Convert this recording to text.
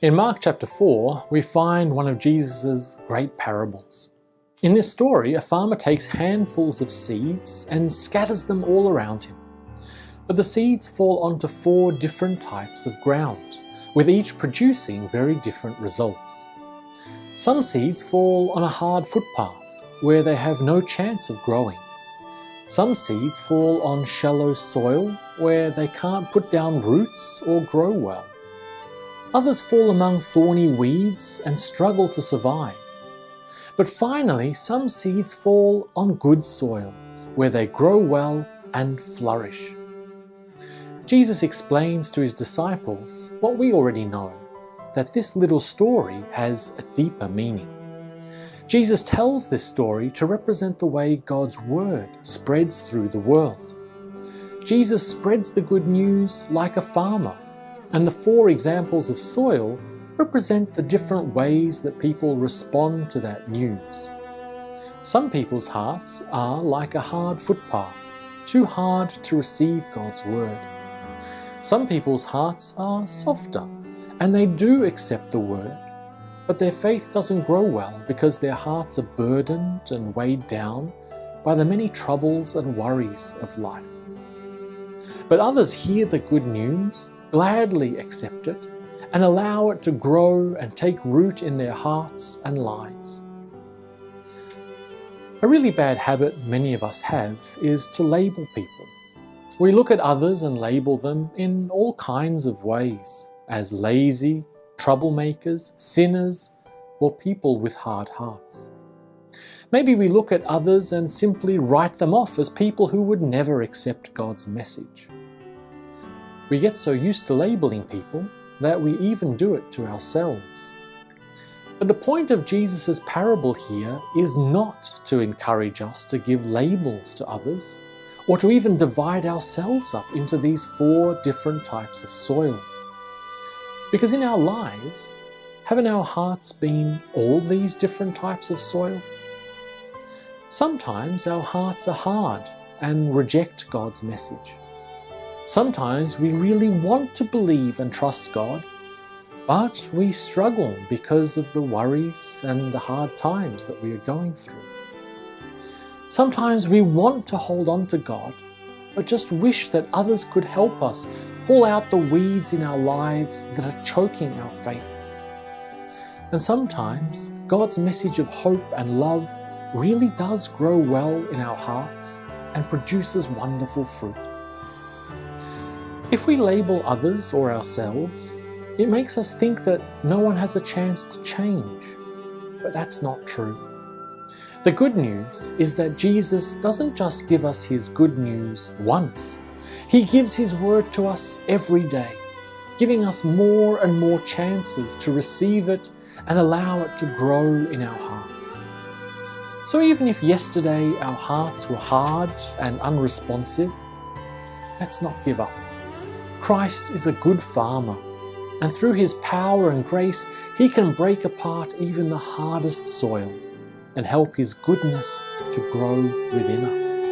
In Mark chapter 4, we find one of Jesus' great parables. In this story, a farmer takes handfuls of seeds and scatters them all around him. But the seeds fall onto 4 different types of ground, with each producing very different results. Some seeds fall on a hard footpath, where they have no chance of growing. Some seeds fall on shallow soil, where they can't put down roots or grow well. Others fall among thorny weeds and struggle to survive. But finally, some seeds fall on good soil, where they grow well and flourish. Jesus explains to his disciples what we already know, that this little story has a deeper meaning. Jesus tells this story to represent the way God's word spreads through the world. Jesus spreads the good news like a farmer, and the 4 examples of soil represent the different ways that people respond to that news. Some people's hearts are like a hard footpath, too hard to receive God's word. Some people's hearts are softer, and they do accept the word, but their faith doesn't grow well because their hearts are burdened and weighed down by the many troubles and worries of life. But others hear the good news, gladly accept it, and allow it to grow and take root in their hearts and lives. A really bad habit many of us have is to label people. We look at others and label them in all kinds of ways, as lazy, troublemakers, sinners, or people with hard hearts. Maybe we look at others and simply write them off as people who would never accept God's message. We get so used to labeling people that we even do it to ourselves. But the point of Jesus' parable here is not to encourage us to give labels to others, or to even divide ourselves up into these 4 different types of soil. Because in our lives, haven't our hearts been all these different types of soil? Sometimes our hearts are hard and reject God's message. Sometimes we really want to believe and trust God, but we struggle because of the worries and the hard times that we are going through. Sometimes we want to hold on to God, but just wish that others could help us pull out the weeds in our lives that are choking our faith. And sometimes God's message of hope and love really does grow well in our hearts and produces wonderful fruit. If we label others or ourselves, it makes us think that no one has a chance to change, but that's not true. The good news is that Jesus doesn't just give us his good news once. He gives his word to us every day, giving us more and more chances to receive it and allow it to grow in our hearts. So even if yesterday our hearts were hard and unresponsive, let's not give up. Christ is a good farmer, and through his power and grace, he can break apart even the hardest soil and help his goodness to grow within us.